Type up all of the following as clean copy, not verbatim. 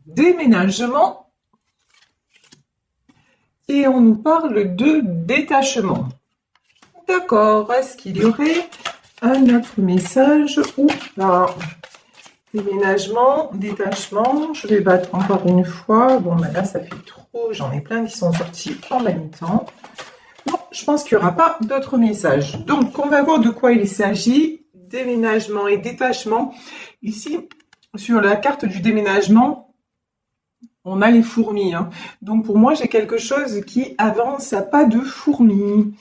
déménagement et on nous parle de détachement. D'accord, est-ce qu'il y aurait un autre message ou pas? Déménagement, détachement, je vais battre encore une fois. Bon, ben là, ça fait trop, j'en ai plein qui sont sortis en même temps. Non, je pense qu'il n'y aura pas d'autres messages. Donc, on va voir de quoi il s'agit. Déménagement et détachement. Ici, sur la carte du déménagement, on a les fourmis. Hein. Donc, pour moi, j'ai quelque chose qui avance à pas de fourmis.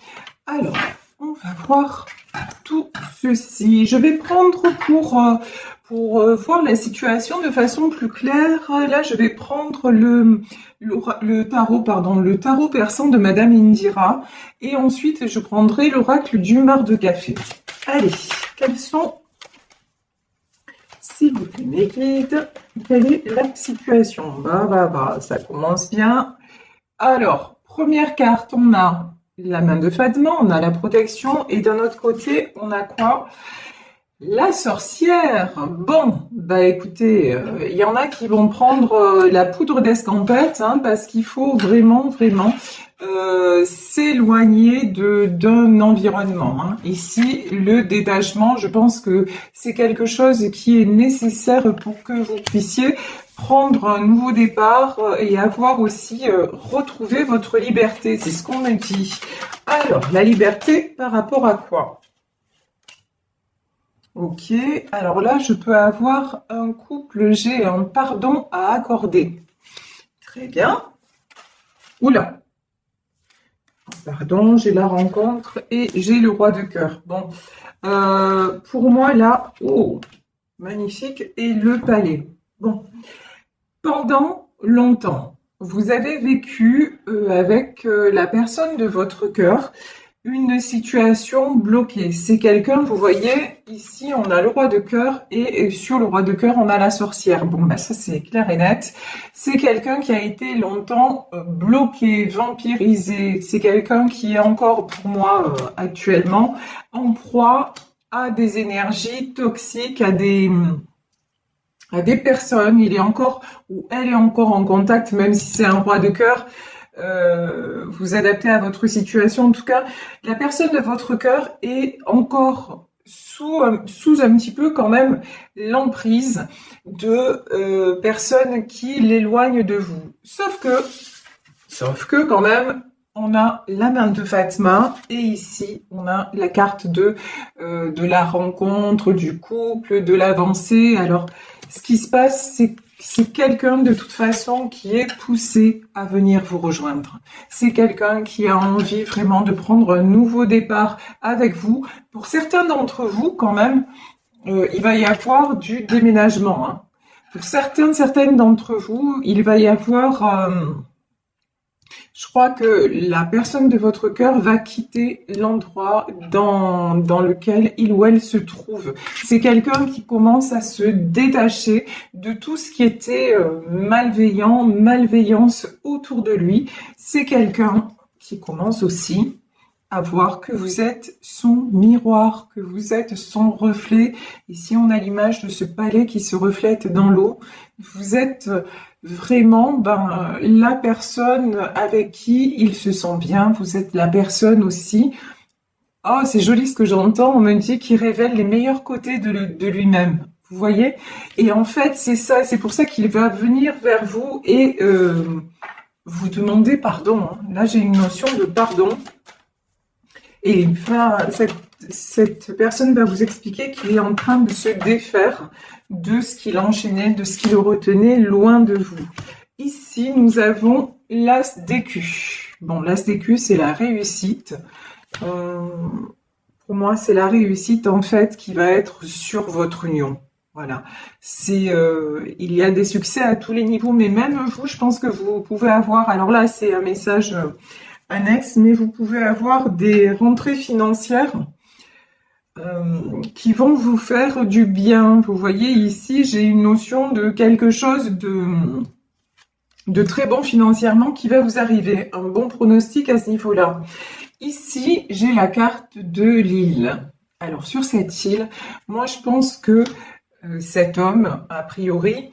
Alors, on va voir tout ceci. Je vais prendre pour voir la situation de façon plus claire. Là, je vais prendre le tarot persan de Madame Indira. Et ensuite, je prendrai l'oracle du mar de café. Allez, quels sont, s'il vous plaît, mes guides, quelle est la situation? Ça commence bien. Alors, première carte, on a la main de Fatma, on a la protection, et d'un autre côté, on a quoi? La sorcière. Bon, bah écoutez, il y en a qui vont prendre la poudre d'escampette, hein, parce qu'il faut vraiment s'éloigner d'un environnement. Hein. Ici, le détachement, je pense que c'est quelque chose qui est nécessaire pour que vous puissiez prendre un nouveau départ et avoir aussi retrouvé votre liberté. C'est ce qu'on me dit. Alors, la liberté par rapport à quoi? Ok, alors là, je peux avoir un couple, j'ai un pardon à accorder. Très bien. Oula. Pardon, j'ai la rencontre et j'ai le roi de cœur. Bon, pour moi, là, oh, magnifique, et le palais. Bon, pendant longtemps, vous avez vécu avec la personne de votre cœur une situation bloquée. C'est quelqu'un, vous voyez, ici on a le roi de cœur et sur le roi de cœur on a la sorcière. Bon, ben ça c'est clair et net. C'est quelqu'un qui a été longtemps bloqué, vampirisé. C'est quelqu'un qui est encore pour moi actuellement en proie à des énergies toxiques, à des personnes. Il est encore ou elle est encore en contact, même si c'est un roi de cœur. Vous adaptez à votre situation. En tout cas, la personne de votre cœur est encore sous un petit peu quand même l'emprise de personnes qui l'éloignent de vous. Sauf que quand même, on a la main de Fatma et ici, on a la carte de la rencontre, du couple, de l'avancée. Alors, ce qui se passe, c'est quelqu'un de toute façon qui est poussé à venir vous rejoindre. C'est quelqu'un qui a envie vraiment de prendre un nouveau départ avec vous. Pour certains d'entre vous, quand même, il va y avoir du déménagement. Hein. Pour certaines d'entre vous, il va y avoir... je crois que la personne de votre cœur va quitter l'endroit dans lequel il ou elle se trouve. C'est quelqu'un qui commence à se détacher de tout ce qui était malveillance autour de lui. C'est quelqu'un qui commence aussi à voir que vous êtes son miroir, que vous êtes son reflet. Ici, on a l'image de ce palais qui se reflète dans l'eau. Vous êtes vraiment la personne avec qui il se sent bien. Vous êtes la personne aussi. Oh, c'est joli ce que j'entends. On me dit qu'il révèle les meilleurs côtés de lui-même. Vous voyez? Et en fait, c'est ça. C'est pour ça qu'il va venir vers vous et vous demander pardon. Hein. Là, j'ai une notion de pardon. Et cette personne va vous expliquer qu'il est en train de se défaire de ce qui l'enchaînait, de ce qui le retenait loin de vous. Ici, nous avons l'as d'écus. Bon, l'as d'écus, c'est la réussite. Pour moi, c'est la réussite, en fait, qui va être sur votre union. Voilà. Il y a des succès à tous les niveaux, mais même vous, je pense que vous pouvez avoir... Alors là, c'est un message... annexe, mais vous pouvez avoir des rentrées financières qui vont vous faire du bien. Vous voyez ici, j'ai une notion de quelque chose de très bon financièrement qui va vous arriver. Un bon pronostic à ce niveau-là. Ici, j'ai la carte de l'île. Alors, sur cette île, moi, je pense que cet homme, a priori,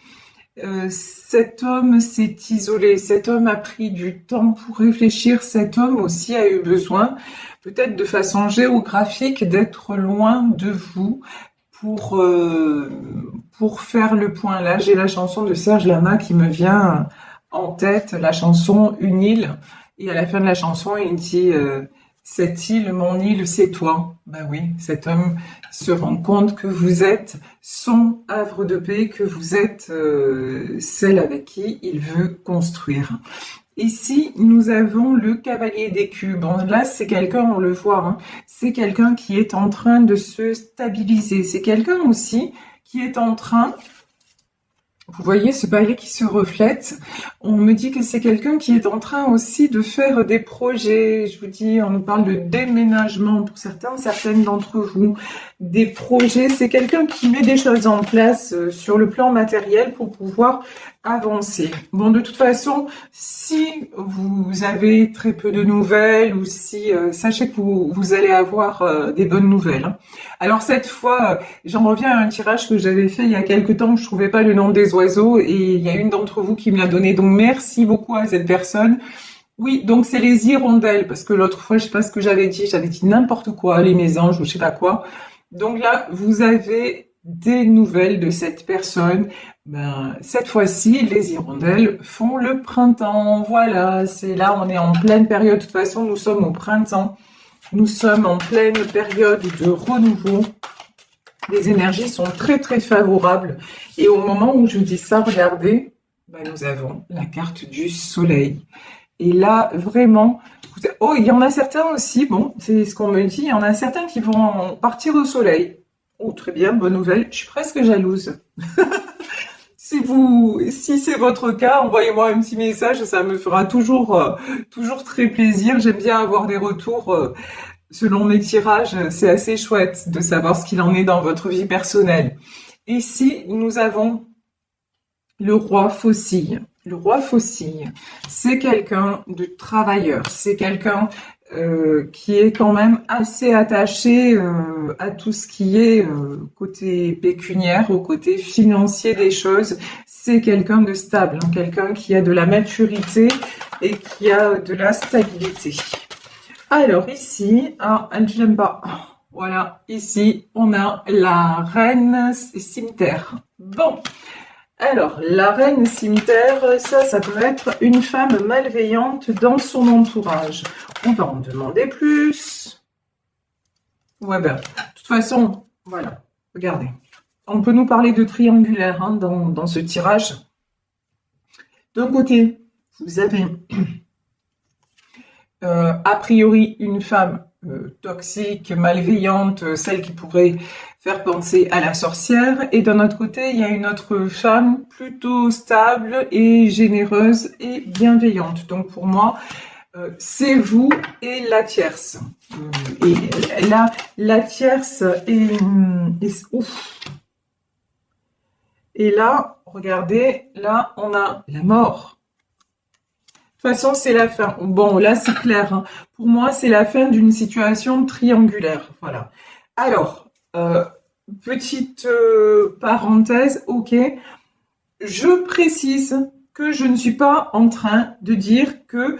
cet homme s'est isolé, cet homme a pris du temps pour réfléchir, cet homme aussi a eu besoin, peut-être de façon géographique, d'être loin de vous pour, euh, pour faire le point. Là, j'ai la chanson de Serge Lama qui me vient en tête, la chanson Une île. Et à la fin de la chanson, il dit cette île, mon île, c'est toi. Ben oui, cet homme se rend compte que vous êtes son havre de paix, que vous êtes celle avec qui il veut construire. Ici, nous avons le cavalier d'écus. Bon, là, c'est quelqu'un, on le voit, hein, c'est quelqu'un qui est en train de se stabiliser. C'est quelqu'un aussi qui est en train, vous voyez ce balai qui se reflète. On me dit que c'est quelqu'un qui est en train aussi de faire des projets. Je vous dis, on nous parle de déménagement pour certains, certaines d'entre vous. Des projets, c'est quelqu'un qui met des choses en place sur le plan matériel pour pouvoir avancer. Bon, de toute façon, si vous avez très peu de nouvelles ou si, sachez que vous allez avoir des bonnes nouvelles, hein. Alors cette fois, j'en reviens à un tirage que j'avais fait il y a quelque temps, je trouvais pas le nom des oiseaux et il y a une d'entre vous qui me l'a donné. Donc merci beaucoup à cette personne. Oui, donc c'est les hirondelles, parce que l'autre fois, je sais pas ce que j'avais dit n'importe quoi, les mésanges ou je sais pas quoi. Donc là, vous avez des nouvelles de cette personne. Ben, cette fois-ci, les hirondelles font le printemps. Voilà, c'est là, on est en pleine période. De toute façon, nous sommes au printemps. Nous sommes en pleine période de renouveau. Les énergies sont très très favorables. Et au moment où je dis ça, regardez, ben, nous avons la carte du soleil. Et là, vraiment, oh, il y en a certains aussi, bon, c'est ce qu'on me dit, il y en a certains qui vont partir au soleil. Oh, très bien, bonne nouvelle, je suis presque jalouse. Si c'est votre cas, envoyez-moi un petit message, ça me fera toujours très plaisir. J'aime bien avoir des retours selon mes tirages, c'est assez chouette de savoir ce qu'il en est dans votre vie personnelle. Ici, nous avons le roi faucille. Le roi faucille, c'est quelqu'un de travailleur, c'est quelqu'un qui est quand même assez attaché à tout ce qui est côté pécuniaire, au côté financier des choses. C'est quelqu'un de stable, hein, quelqu'un qui a de la maturité et qui a de la stabilité. Alors ici, je n'aime pas. Voilà, ici, on a la reine cimetière. Bon, alors, la reine cimetière, ça peut être une femme malveillante dans son entourage. On va en demander plus. Ouais, ben, de toute façon, voilà, regardez. On peut nous parler de triangulaire hein, dans ce tirage. D'un côté, vous avez a priori une femme toxique, malveillante, celle qui pourrait faire penser à la sorcière. Et d'un autre côté, il y a une autre femme plutôt stable et généreuse et bienveillante. Donc pour moi, c'est vous et la tierce. Et là, la tierce est ouf. Et là, regardez, là, on a la mort. De toute façon, c'est la fin. Bon, là, c'est clair, hein. Pour moi, c'est la fin d'une situation triangulaire. Voilà. Alors, petite parenthèse, ok. Je précise que je ne suis pas en train de dire que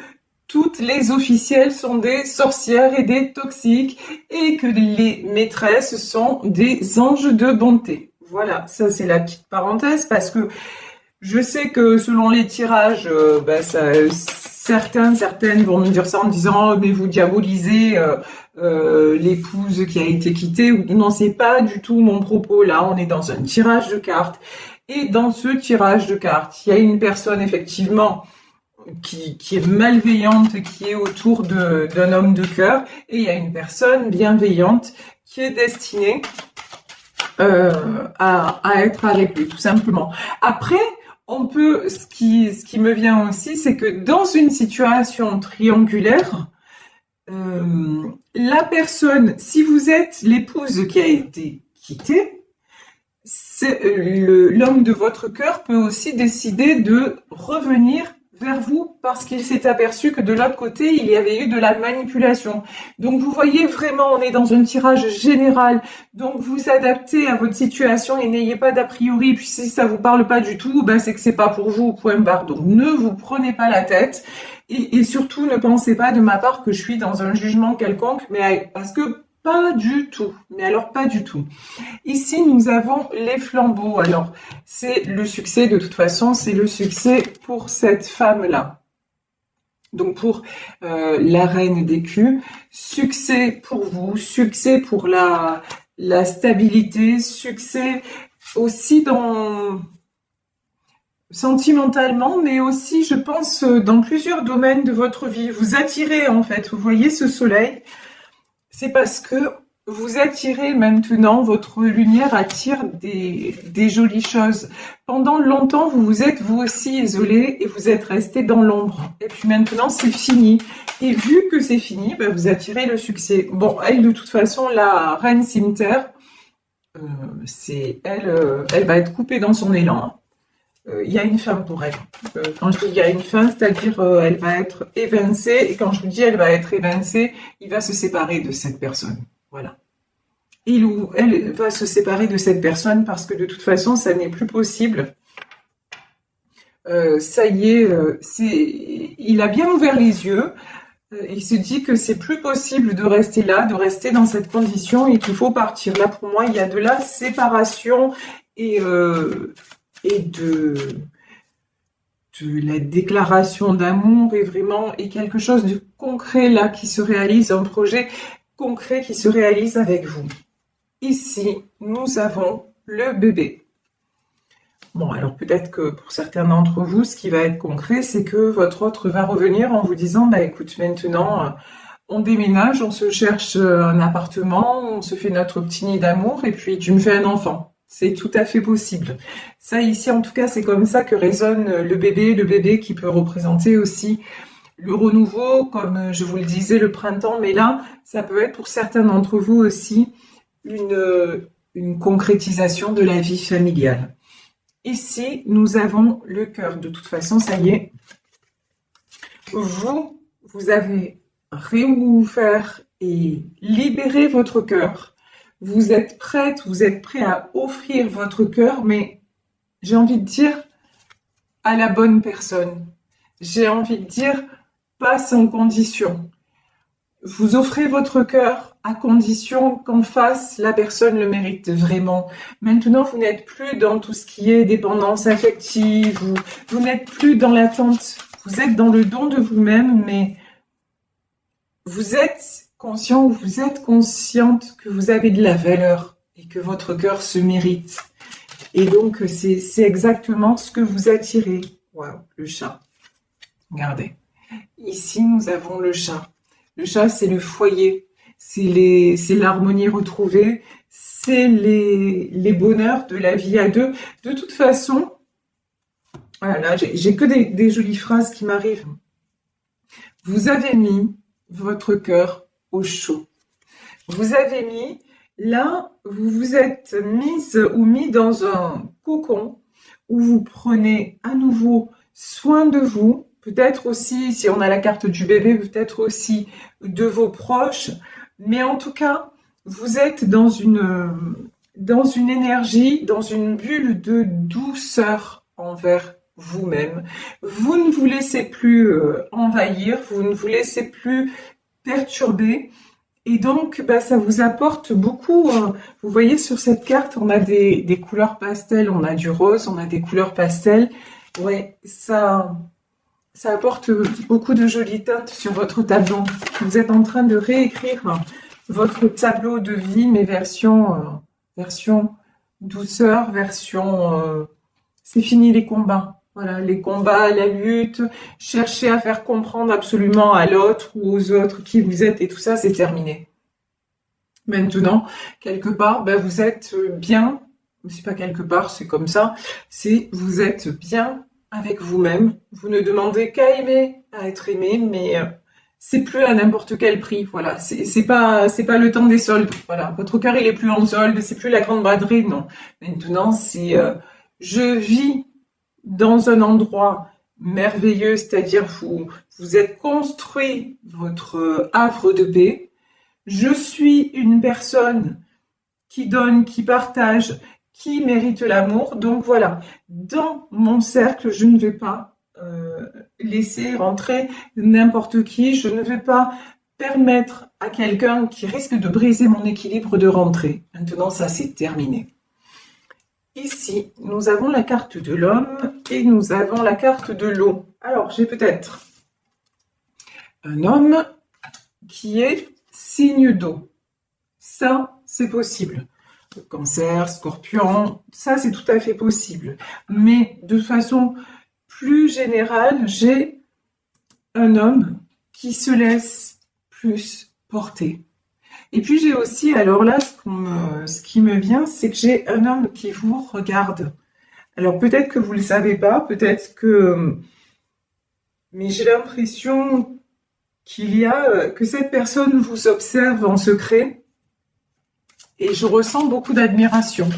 toutes les officielles sont des sorcières et des toxiques et que les maîtresses sont des anges de bonté. Voilà, ça c'est la petite parenthèse parce que je sais que selon les tirages, certaines vont me dire ça en disant oh, mais vous diabolisez l'épouse qui a été quittée. Non, c'est pas du tout mon propos. Là, on est dans un tirage de cartes. Et dans ce tirage de cartes, il y a une personne effectivement qui est malveillante, qui est autour d'un homme de cœur, et il y a une personne bienveillante qui est destinée à être avec lui, tout simplement. Après, on peut, ce qui me vient aussi, c'est que dans une situation triangulaire, la personne, si vous êtes l'épouse qui a été quittée, l'homme de votre cœur peut aussi décider de revenir vers vous parce qu'il s'est aperçu que de l'autre côté, il y avait eu de la manipulation. Donc vous voyez vraiment, on est dans un tirage général. Donc vous adaptez à votre situation et n'ayez pas d'a priori. Puis si ça vous parle pas du tout, ben c'est que c'est pas pour vous, point barre. Donc ne vous prenez pas la tête et surtout ne pensez pas de ma part que je suis dans un jugement quelconque, mais parce que pas du tout. Mais alors pas du tout. Ici, nous avons les flambeaux. Alors, c'est le succès, de toute façon, c'est le succès pour cette femme-là. Donc, pour la reine d'écus, succès pour vous, succès pour la stabilité, succès aussi sentimentalement, mais aussi, je pense, dans plusieurs domaines de votre vie. Vous attirez, en fait, vous voyez ce soleil, c'est parce que vous attirez maintenant, votre lumière attire des jolies choses. Pendant longtemps, vous vous êtes vous aussi isolé et vous êtes resté dans l'ombre. Et puis maintenant, c'est fini. Et vu que c'est fini, ben, vous attirez le succès. Bon, elle, de toute façon, la reine cimetière, elle va être coupée dans son élan. Il y a une fin pour elle. Quand je dis il y a une fin, c'est-à-dire elle va être évincée. Et quand je vous dis elle va être évincée, il va se séparer de cette personne. Voilà. Il ou elle va se séparer de cette personne parce que de toute façon, ça n'est plus possible. Ça y est, il a bien ouvert les yeux. Il se dit que c'est plus possible de rester là, de rester dans cette condition et qu'il faut partir. Là, pour moi, il y a de la séparation et de la déclaration d'amour et quelque chose de concret là qui se réalise, un projet concret qui se réalise avec vous. Ici, nous avons le bébé. Bon, alors peut-être que pour certains d'entre vous, ce qui va être concret, c'est que votre autre va revenir en vous disant, bah écoute, maintenant, on déménage, on se cherche un appartement, on se fait notre petit nid d'amour et puis tu me fais un enfant. C'est tout à fait possible. Ça, ici, en tout cas, c'est comme ça que résonne le bébé qui peut représenter aussi le renouveau, comme je vous le disais, le printemps. Mais là, ça peut être pour certains d'entre vous aussi une concrétisation de la vie familiale. Ici, nous avons le cœur. De toute façon, ça y est. Vous avez réouvert et libéré votre cœur. Vous êtes prête, vous êtes prêt à offrir votre cœur, mais j'ai envie de dire à la bonne personne. J'ai envie de dire pas sans condition. Vous offrez votre cœur à condition qu'en face, la personne le mérite vraiment. Maintenant, vous n'êtes plus dans tout ce qui est dépendance affective, vous n'êtes plus dans l'attente. Vous êtes dans le don de vous-même, mais vous êtes conscient ou vous êtes consciente que vous avez de la valeur et que votre cœur se mérite. Et donc, c'est exactement ce que vous attirez. Waouh, le chat. Regardez. Ici, nous avons le chat. Le chat, c'est le foyer. C'est l'harmonie retrouvée. C'est les bonheurs de la vie à deux. De toute façon, voilà, j'ai que des jolies phrases qui m'arrivent. Vous avez mis votre cœur au chaud. Vous avez mis, là, vous vous êtes mise ou mis dans un cocon où vous prenez à nouveau soin de vous, peut-être aussi, si on a la carte du bébé, peut-être aussi de vos proches, mais en tout cas, vous êtes dans une énergie, dans une bulle de douceur envers vous-même. Vous ne vous laissez plus envahir, vous ne vous laissez plus perturber. Et donc, bah, ça vous apporte beaucoup. Vous voyez sur cette carte, on a des couleurs pastel, on a du rose, on a des couleurs pastel. Ouais, ça apporte beaucoup de jolies teintes sur votre tableau. Vous êtes en train de réécrire votre tableau de vie, mais version douceur, c'est fini les combats. Voilà, les combats, la lutte, chercher à faire comprendre absolument à l'autre ou aux autres qui vous êtes et tout ça, c'est terminé. Maintenant, quelque part, ben, vous êtes bien, c'est pas quelque part, c'est comme ça, vous êtes bien avec vous-même. Vous ne demandez qu'à aimer, à être aimé, mais c'est plus à n'importe quel prix. Voilà, c'est pas le temps des soldes. Voilà, votre cœur il est plus en solde, c'est plus la grande braderie, non. Maintenant, c'est je vis dans un endroit merveilleux, c'est-à-dire vous êtes construit votre havre de paix. Je suis une personne qui donne, qui partage, qui mérite l'amour. Donc voilà, dans mon cercle, je ne vais pas laisser rentrer n'importe qui. Je ne vais pas permettre à quelqu'un qui risque de briser mon équilibre de rentrer. Maintenant, ça c'est terminé. Ici, nous avons la carte de l'homme et nous avons la carte de l'eau. Alors, j'ai peut-être un homme qui est signe d'eau. Ça, c'est possible. Cancer, Scorpion, ça c'est tout à fait possible. Mais de façon plus générale, j'ai un homme qui se laisse plus porter. Et puis j'ai aussi, alors là, ce qui me vient, c'est que j'ai un homme qui vous regarde. Alors peut-être que vous ne le savez pas, peut-être que... Mais j'ai l'impression que cette personne vous observe en secret. Et je ressens beaucoup d'admiration.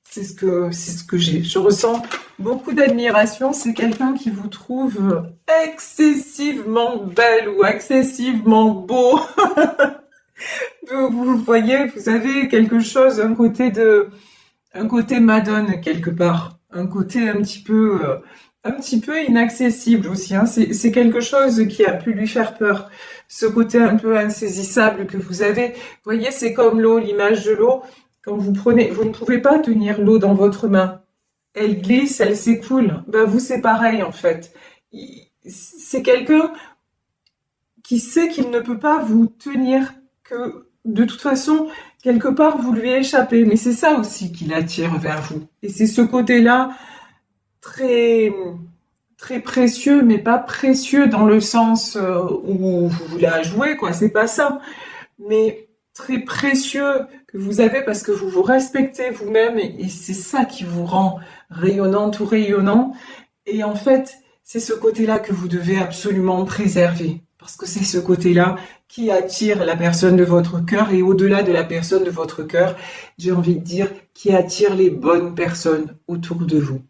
C'est ce que j'ai. Je ressens beaucoup d'admiration. C'est quelqu'un qui vous trouve excessivement belle ou excessivement beau. Vous voyez, vous avez quelque chose, un côté Madone quelque part, un côté un petit peu inaccessible aussi. Hein. C'est quelque chose qui a pu lui faire peur. Ce côté un peu insaisissable que vous avez. Vous voyez, c'est comme l'eau, l'image de l'eau. Quand vous prenez, vous ne pouvez pas tenir l'eau dans votre main. Elle glisse, elle s'écoule. Ben vous, c'est pareil en fait. C'est quelqu'un qui sait qu'il ne peut pas vous tenir, que de toute façon, quelque part, vous lui échappez. Mais c'est ça aussi qui l'attire vers vous. Et c'est ce côté-là très, très précieux, mais pas précieux dans le sens où vous voulez la jouer, quoi. C'est pas ça. Mais très précieux que vous avez parce que vous vous respectez vous-même et c'est ça qui vous rend rayonnante ou rayonnant. Et en fait, c'est ce côté-là que vous devez absolument préserver parce que c'est ce côté-là qui attire la personne de votre cœur et au-delà de la personne de votre cœur, j'ai envie de dire, qui attire les bonnes personnes autour de vous.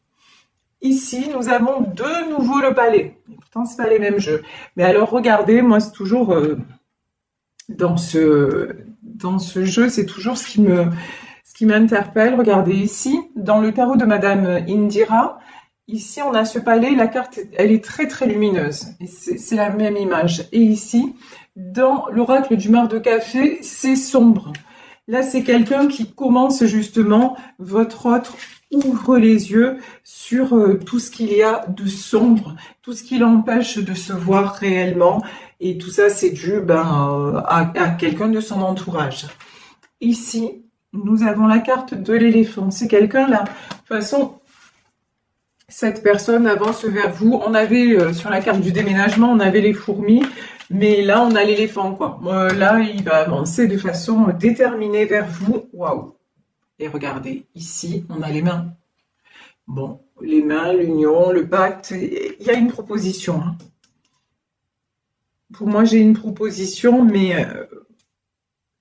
Ici, nous avons de nouveau le palais. Et pourtant, c'est pas les mêmes jeux. Mais alors, regardez, moi, c'est toujours dans ce jeu, c'est toujours ce qui m'interpelle. Regardez ici, dans le tarot de Madame Indira, ici, on a ce palais. La carte, elle est très très lumineuse. Et c'est la même image. Et ici, dans l'oracle du mar de café, c'est sombre. Là, c'est quelqu'un qui commence justement, votre autre ouvre les yeux sur tout ce qu'il y a de sombre, tout ce qui l'empêche de se voir réellement. Et tout ça, c'est dû à quelqu'un de son entourage. Ici, nous avons la carte de l'éléphant. C'est quelqu'un là. De toute façon, cette personne avance vers vous. On avait, sur la carte du déménagement, on avait les fourmis. Mais là, on a l'éléphant, quoi. Là, il va avancer de façon déterminée vers vous. Waouh! Et regardez, ici, on a les mains. Bon, les mains, l'union, le pacte. Il y a une proposition. Hein. Pour moi, j'ai une proposition, mais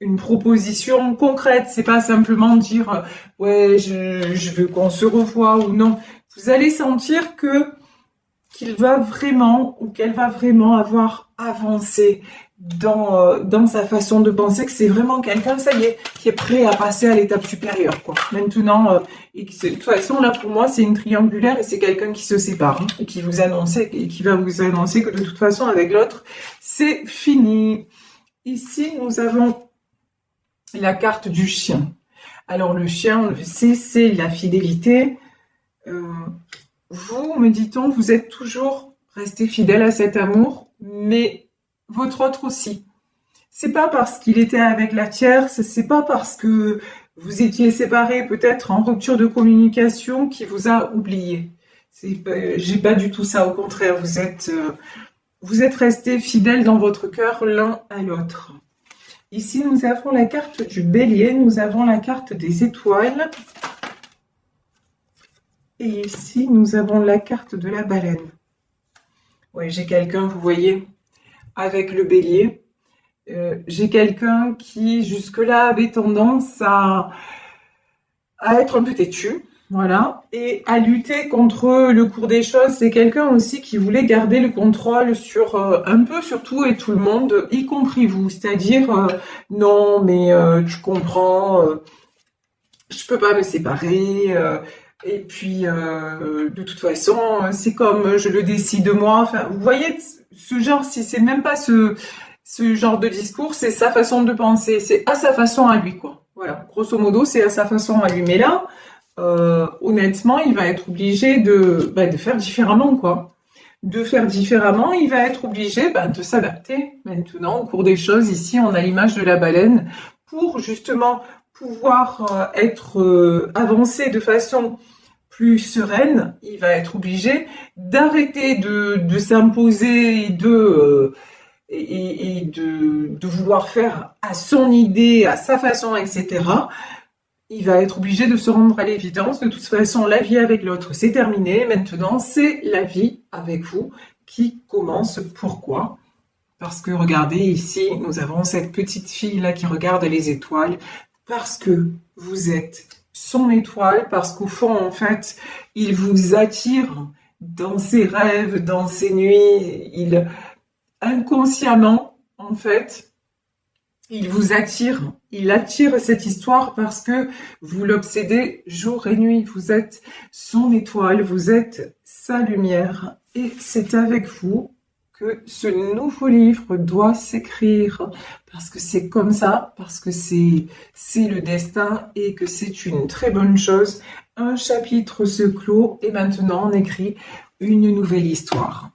une proposition concrète. C'est pas simplement dire ouais, je veux qu'on se revoie ou non. Vous allez sentir qu'il va vraiment ou qu'elle va vraiment avoir avancé dans sa façon de penser, que c'est vraiment quelqu'un, ça y est, qui est prêt à passer à l'étape supérieure, quoi. Maintenant, et de toute façon, là, pour moi, c'est une triangulaire et c'est quelqu'un qui se sépare, hein, et qui va vous annoncer que de toute façon, avec l'autre, c'est fini. Ici, nous avons la carte du chien. Alors, le chien, on le sait, c'est la fidélité. Vous, me dit-on, vous êtes toujours resté fidèle à cet amour, mais votre autre aussi. C'est pas parce qu'il était avec la tierce, c'est pas parce que vous étiez séparés, peut-être en rupture de communication, qui vous a oublié. J'ai pas du tout ça, au contraire, vous êtes restés fidèles dans votre cœur l'un à l'autre. Ici, nous avons la carte du bélier, nous avons la carte des étoiles. Et ici, nous avons la carte de la baleine. Oui, j'ai quelqu'un, vous voyez, avec le bélier. J'ai quelqu'un qui, jusque-là, avait tendance à être un peu têtu. Voilà. Et à lutter contre le cours des choses, c'est quelqu'un aussi qui voulait garder le contrôle sur un peu sur tout et tout le monde, y compris vous. C'est-à-dire, non, mais tu comprends, je peux pas me séparer. Et puis, de toute façon, c'est comme je le décide moi. Enfin, vous voyez, ce genre, si c'est même pas ce genre de discours, c'est sa façon de penser. C'est à sa façon à lui, quoi. Voilà. Grosso modo, c'est à sa façon à lui. Mais là, honnêtement, il va être obligé de faire différemment, quoi. De faire différemment, il va être obligé de s'adapter maintenant au cours des choses. Ici, on a l'image de la baleine pour justement pouvoir être avancé de façon plus sereine. Il va être obligé d'arrêter de s'imposer et de vouloir faire à son idée, à sa façon, etc. Il va être obligé de se rendre à l'évidence. De toute façon, la vie avec l'autre, c'est terminé. Maintenant, c'est la vie avec vous qui commence. Pourquoi? Parce que regardez ici, nous avons cette petite fille là qui regarde les étoiles. Parce que vous êtes son étoile, parce qu'au fond, en fait, il vous attire dans ses rêves, dans ses nuits. Il, inconsciemment, en fait, il vous attire, il attire cette histoire parce que vous l'obsédez jour et nuit. Vous êtes son étoile, vous êtes sa lumière. Et c'est avec vous que ce nouveau livre doit s'écrire. Parce que c'est comme ça, parce que c'est le destin et que c'est une très bonne chose. Un chapitre se clôt et maintenant on écrit une nouvelle histoire.